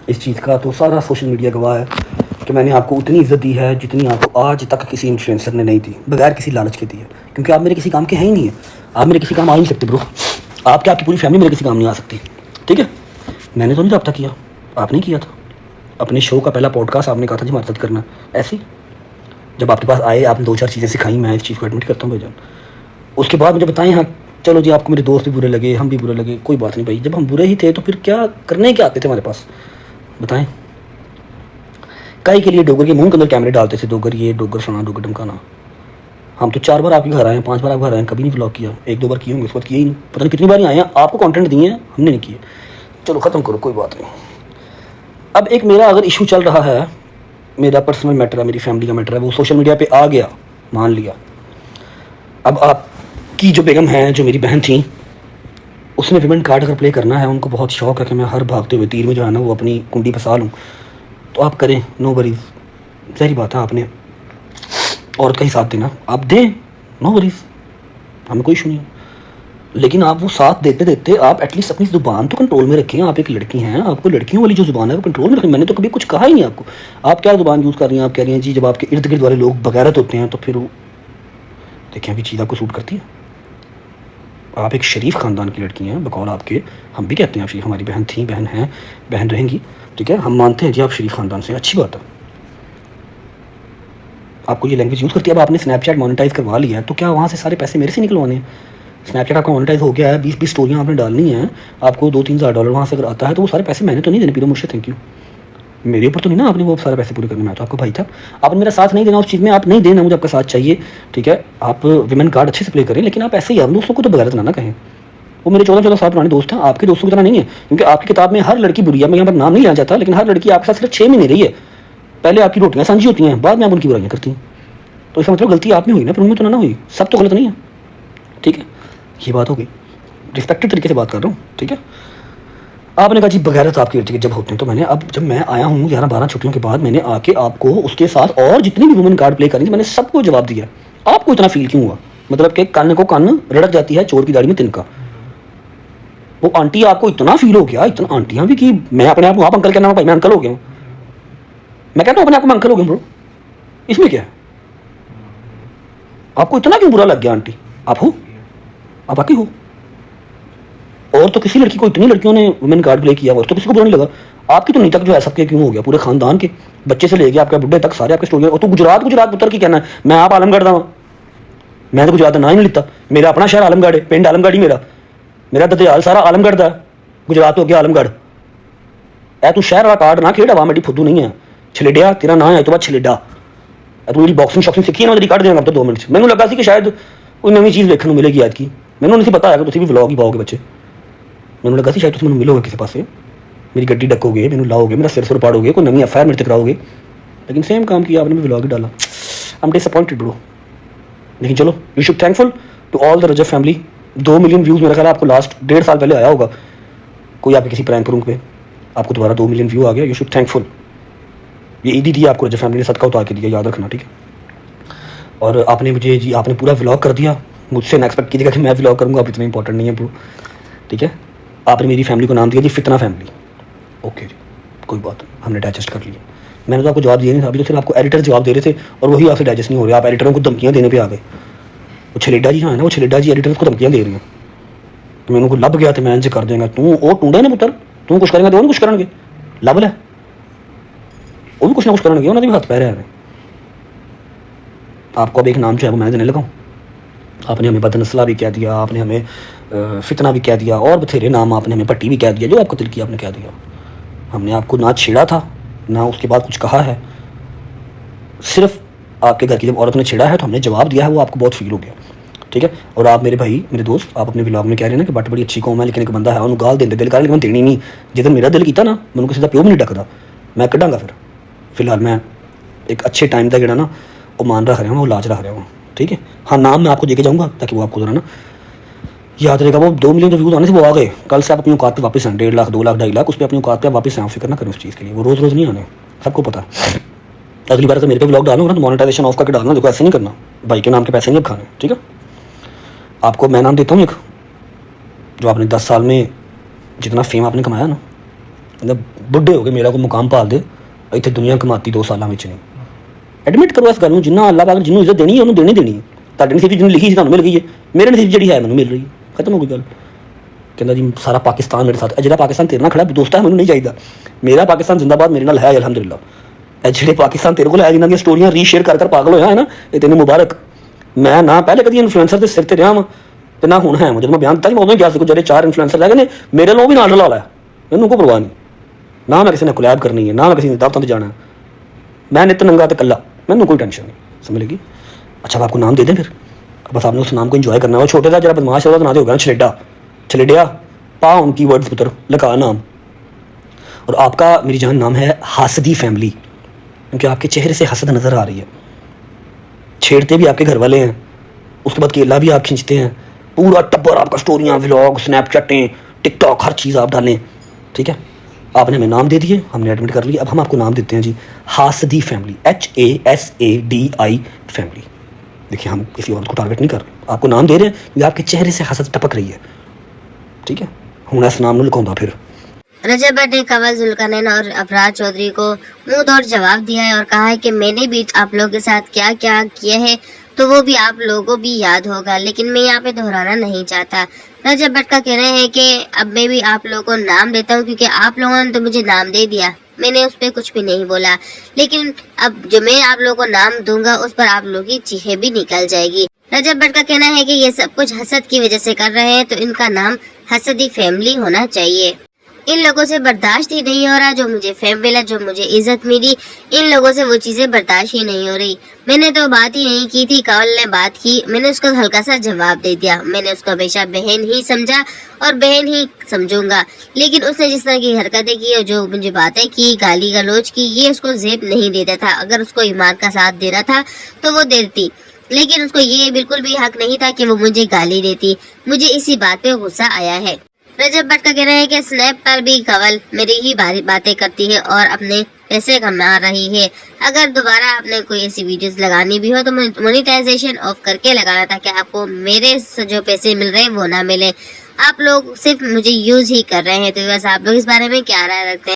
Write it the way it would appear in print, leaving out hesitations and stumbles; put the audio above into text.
इस चीज़ का तो सारा सोशल मीडिया गवाह है कि मैंने आपको उतनी इज़्ज़त दी है जितनी आपको आज तक किसी इन्फ्लुएंसर ने नहीं दी, बगैर किसी लालच के दी है। क्योंकि आप मेरे किसी काम के हैं ही नहीं है, आप मेरे किसी काम आ ही नहीं सकते ब्रो। आप क्या, आपकी पूरी फैमिली मेरे किसी काम नहीं आ सकती, ठीक है। मैंने तो नहीं रब्ता किया, आपने किया था। अपने शो का पहला पॉडकास्ट आपने कहा था जी हमारी मदद करना, ऐसे ही जब आपके पास आए आपने 2-4 चीज़ें सिखाई, मैं इस चीज़ को एडमिट करता हूँ भाईजान। उसके बाद मुझे बताएं, हाँ चलो जी आपको मेरे दोस्त भी बुरे लगे, हम भी बुरे लगे, कोई बात नहीं भाई, जब हम बुरे ही थे तो फिर क्या करने क्या आते थे हमारे पास, बताएं। कई के लिए डोगर के मुंह के अंदर कैमरे डालते थे, डोगर ये डोगर फलाना डोगर ढमकाना। हम तो 4 बार आपके घर आए हैं, 5 बार आपके घर आए हैं, कभी नहीं ब्लॉग किया। 1-2 बार किए होंगे, उसके बाद किए ही नहीं, पता नहीं कितनी बार आए हैं, आपको कंटेंट दिए हैं, हमने नहीं किए। चलो ख़त्म करो, कोई बात नहीं। अब एक मेरा अगर इशू चल रहा है, मेरा पर्सनल मैटर है, मेरी फैमिली का मैटर है, वो सोशल मीडिया पे आ गया, मान लिया। अब आपकी जो बेगम है, जो मेरी बहन थी, उसने विमेन कार्ड अगर प्ले करना है, उनको बहुत शौक है कि मैं हर भागते हुए तीर में जो है ना वो अपनी कुंडी फंसा लूँ, तो आप करें, नो वरीज। ज़ाहिर बात है आपने औरत का ही साथ देना, आप दें, नो वरीज, हमें कोई इशू नहीं है। लेकिन आप वो साथ देते देते आप एटलीस्ट अपनी ज़ुबान तो कंट्रोल में रखें। आप एक लड़की हैं, आपको लड़कियों वाली जो ज़ुबान है वो कंट्रोल में रखें। मैंने तो कभी कुछ कहा ही नहीं आपको। आप क्या ज़ुबान यूज़ कर रही हैं, आप कह रही हैं जी जब आपके इर्द गिर्द वाले लोग बगैरत होते हैं तो फिर वो देखें अभी चीज़ आपको सूट करती है। आप एक शरीफ ख़ानदान की लड़की हैं, बकौल आपके, हम भी कहते हैं आप हमारी बहन थी, बहन हैं, बहन रहेंगी, ठीक है, हम मानते हैं जी आप शरीफ ख़ानदान से, अच्छी बात है। आपको ये लैंग्वेज यूज़ करती है। अब आपने स्नैपचैट मोनेटाइज़ करवा लिया है तो क्या वहाँ से सारे पैसे मेरे से निकलवाने हैं? स्नैपचैट आपका मोनेटाइज हो गया है, 20-20 स्टोरियाँ आपने डालनी हैं, आपको $2-3 हज़ार वहाँ से अगर आता है तो वो सारे पैसे मैंने तो नहीं देने। पीरो मुर्शिद थैंक यू, मेरे ऊपर तो नहीं ना आपने वो सारे पैसे पूरे करने में, तो आपका भाई था। आपने मेरा साथ नहीं देना उस चीज़ में, आप नहीं देना, मुझे आपका साथ चाहिए, ठीक है। आप विमेन कार्ड अच्छे से प्ले करें, लेकिन आप ऐसे ही आप दोस्तों को तो बगैरत ना कहें। वो मेरे 14-14 साल पुराने दोस्त हैं, आपके दोस्तों की तरह नहीं है। क्योंकि आपकी किताब में हर लड़की बुरी है, मैं यहाँ पर नाम नहीं लेना चाहता, लेकिन हर लड़की आपके साथ सिर्फ 6 महीने रही है। पहले आपकी रोटियाँ साझी होती हैं, बाद में आप उनकी बुराइयाँ करती हैं, तो इसका मतलब गलती आप में हुई ना, फिर उनमें तो ना हुई, सब तो गलत नहीं है, ठीक है। ये बात हो गई, रिस्पेक्टेड तरीके से बात कर रहा हूँ, ठीक है। आपने कहा जी बगैरत आपके इर्द गिर्द जब होते हैं, तो मैंने अब जब मैं आया हूँ 11-12 छुट्टियों के बाद, मैंने आके आपको उसके साथ और जितनी भी वुमेन कार्ड प्ले करनी थी मैंने सबको जवाब दिया। आपको इतना फील क्यों हुआ? मतलब कि कान को कान रड़क जाती है, चोर की दाढ़ी में तिनका। वो आंटी आपको इतना फील हो गया, इतना आंटियाँ भी कि मैं अपने आप को आप अंकल कहना, भाई मैं अंकल हो गया हूँ, मैं कहता हूँ अपने आप को मैं अंकल हो गया ब्रो, इसमें क्या है? आपको इतना क्यों बुरा लग गया? आंटी आप हो, आप वाकई हो। और तो किसी लड़की को, इतनी लड़कियों ने वुमेन कार्ड प्ले किया और तो किसी को बुरा नहीं लगा। आपकी तो नहीं तक जो है सबके क्यों हो गया, पूरे खानदान के बच्चे से लेके आपके बुढ़े तक सारे आपके स्टोरी। और तो गुजरात पुत्र की कहना है मैं आप आलमगढ़ दा, मैं तो गुजरात का ना ही नहीं लिता, मेरा अपना शहर आलमगढ़ है, पिंड आलमगढ़ ही मेरा ददयाल सारा आलमगढ़ का, गुजरात तो गया आलमगढ़। ऐ तू शहर वाला कार्ड ना खेड़, आवाम एडी फुद्दू नहीं है, छलेडिया तेरा ना है तो बाद छलेडा। तू जी बॉक्सिंग शॉक्सिंग सीखी है, मैं तेरी कट देंगे अब तो 2 मिनट। मैंने लगा कि शायद कोई नवी चीज़ देखने को मिलेगी आज की, मैंने नहीं पता है कि तुम भी व्लॉग ही पाओगे बच्चे। मैंने लगा शायद तुम मिलोगे किसी पास, मेरी गड्डी डकोगे, मैंने लाओगे, मेरा सिर पाड़ोगे, कोई नवी एफआईआर मेरे तक कराओगे, लेकिन सेम काम किया आपने, भी व्लॉग ही डाला। आई एम डिसअपॉइंटेड ब्रो, लेकिन चलो you should thankful to all the Rajab family. 2 million views मेरा ख्याल आपको लास्ट 1.5 साल पहले आया होगा कोई आपके किसी प्रैंक प्रूंक पे, आपको दोबारा 2 मिलियन व्यू आ गया, यू शुड थैंकफुल। ये ईदी दी आपको रजब फैमिली ने, सदका उतार के दिया, याद रखना, ठीक है। और आपने मुझे जी आपने पूरा व्लॉग कर दिया, मुझसे ना एक्सपेक्ट कीजिएगा कि मैं व्लॉग करूँगा, आप इतना इंपॉर्टेंट नहीं है ब्रो, ठीक है। आपने मेरी फैमिली को नाम दिया जी फितना फैमिली, ओके जी कोई बात नहीं, हमने डाइजेस्ट कर लिया। मैंने तो आपको जवाब दिया नहीं था, अभी तो सिर्फ आपको एडिटर जवाब दे रहे थे और वही आपसे डाइजेस्ट नहीं हो रहे, आप एडिटरों को धमकियाँ देने पे आ गए। वो छलेडा जी हाँ है ना, वो छलेडा जी एडिटर को धमकियाँ दे रही हैं, तो मैंने उनको लब गया तो मैं इनसे कर देंगे, तू वो टूंडे ने पुत्र, तू कुछ करेंगे तो वो कुछ करेंगे, लब है वो भी कुछ ना कुछ करेंगे, उन्होंने भी हाथ पैर है। आपको अब एक नाम जो है वो मैं देने लगा हूँ, आपने हमें बदनस्ला भी कह दिया, आपने हमें फितना भी कह दिया, और बथेरे नाम, आपने हमें पट्टी भी कह दिया, जो आपको दिल की आपने कह दिया। हमने आपको ना छेड़ा था ना उसके बाद कुछ कहा है, सिर्फ आपके घर की जब औरत ने छेड़ा है तो हमने जवाब दिया है, वो आपको बहुत फील हो गया, ठीक है। और आप मेरे भाई, मेरे दोस्त, आप अपने व्लॉग में कह रहे हैं ना कि बट बड़ी अच्छी कौम है, लेकिन एक बंदा है उन्होंने गाल देंगे दिल कर, लेकिन मैं देनी नहीं। जिस मेरा दिल किया ना, मैं उनको सीधा प्यो भी नहीं डकदा, मैं कढ़ांगा। फिलहाल मैं एक अच्छे टाइम तक ना वो मान रख रहा हूँ, वो लाज रख रहा हूँ, ठीक है। हाँ नाम मैं आपको देके जाऊँगा ताकि वो आपको जरा ना याद रहेगा। वो 2 मिलियन व्यूज़ आने से वो आ गए, कल से आप अपनी औकात पे वापस आए, 1.5 लाख 2 लाख 2.5 लाख उस पर अपनी औकात पे वापस आए, फिक्र ना करें उस चीज़ के लिए, वो रोज़ रोज़ नहीं आने, सबको पता है। अगली बार तो मेरे पे व्लॉग डालूंगा ना तो मोनेटाइजेशन ऑफ करके डालना, देखो ऐसे नहीं करना, भाई के नाम के पैसे नहीं खाने, ठीक है। आपको मैं नाम देता हूँ एक, जो आपने 10 साल में जितना फेम आपने कमाया ना, मतलब बुढ़े हो गए मेरा कोई मुकाम पाल दे इतने दुनिया कमाती 2 सालों में नहीं। एडमिट करो इस गल में, जिन्ना अल्लाह पाक जिन्होंने इज्जत देनी है उन्होंने देनी है। ਤੁਹਾਡੇ नसीब जिन्होंने लिखी थी मिल गई है, मेरे नसीब जी है मैंने मिल रही है, खत्म हो गई गल। कहता जी सारा पाकिस्तान मेरे साथ, जो पाकिस्तान तेरे नाल खड़ा दोस्त है, मैंने नहीं चाहिए। मेरा पाकिस्तान जिंदाबाद मेरे नाल है अलहमदुलिल्लाह। जो पाकिस्तान तेरे को है जिन्होंने दी स्टोरियां रीशेयर कर पागल होया है ना, ये तेन मुबारक। मैं ना पहले कभी इन्फ्लुएंसर के सिर से रहा वा तो ना हूँ है। जब मैं बयान दिता मैं उदों ही गया जो 4 इन्फ्लुएंसर रह गए मेरे लो भी नाल रला लिया, मैंने कोई परवाह नहीं। ना मैं किसी ने कोलैब करनी है, ना मैं किसी दावतों पर जाना, मैं नित नंगा तो कला, मैंने कोई टेंशन नहीं, समझ लगी। अच्छा, आपको नाम दे दें फिर, बस आपने उस नाम को एंजॉय करना है। वो छोटे सा जरा बदमाश है, ना होगा छलेडा छलेडिया पा उनकी वर्ड्स पुत्र लगा नाम। और आपका मेरी जान नाम है हासदी फैमिली, क्योंकि आपके चेहरे से हसद नज़र आ रही है। छेड़ते भी आपके घर वाले हैं, उसके बाद केला भी आप खींचते हैं, पूरा टब्बर आपका स्टोरियाँ व्लॉग स्नैपचैटें टिकटॉक हर चीज़ आप डालें, ठीक है। आपने हमें नाम दे दिए, हमने एडमिट कर लिया, अब हम आपको नाम देते हैं जी हासदी फैमिली, HASADI फैमिली। देखिए हम किसी औरत को टारगेट नहीं कर रहे, आपको नाम दे रहे हैं क्योंकि आपके चेहरे से हसद टपक रही है, ठीक है। हूँ इस नाम लिखा फिर रजब भट्ट ने कंवल जुल्करनैन और अफराज चौधरी को मुंह तोड़ जवाब दिया है और कहा है कि मैंने भी आप लोगों के साथ क्या क्या किया है तो वो भी आप लोगों को भी याद होगा, लेकिन मैं यहाँ पे दोहराना नहीं चाहता। रजब भट्ट का कहना है कि अब मैं भी आप लोगों को नाम देता हूँ क्योंकि आप लोगों ने तो मुझे नाम दे दिया, मैंने उस पर कुछ भी नहीं बोला, लेकिन अब जो मैं आप लोगों को नाम दूंगा उस पर आप लोगों की चीखें भी निकल जाएगी। रजब भट्ट का कहना है कि ये सब कुछ हसद की वजह से कर रहे हैं, तो इनका नाम हसदी फैमिली होना चाहिए। इन लोगों से बर्दाश्त ही नहीं हो रहा, जो मुझे फेम मिला, जो मुझे इज्जत मिली, इन लोगों से वो चीज़ें बर्दाश्त ही नहीं हो रही। मैंने तो बात ही नहीं की थी, कंवल ने बात की, मैंने उसको हल्का सा जवाब दे दिया। मैंने उसको हमेशा बहन ही समझा और बहन ही समझूंगा, लेकिन उसने जिस तरह की हरकतें की और जो मुझे बातें की, गाली गलौज की, ये उसको जेब नहीं देता था। अगर उसको ईमान का साथ देना था तो वो देती, लेकिन उसको ये बिल्कुल भी हक नहीं था कि वो मुझे गाली देती। मुझे इसी बात पे गुस्सा आया है। रजब भट्ट का कहना है कि स्नैप पर भी कंवल मेरी ही बातें करती है और अपने पैसे कमा रही है। अगर दोबारा आपने कोई ऐसी वीडियोस लगानी भी हो तो मोनेटाइजेशन ऑफ करके लगाना, ताकि आपको मेरे से जो पैसे मिल रहे हैं वो ना मिले। आप लोग सिर्फ मुझे यूज ही कर रहे हैं। तो बस आप लोग इस बारे में क्या राय रखते हैं?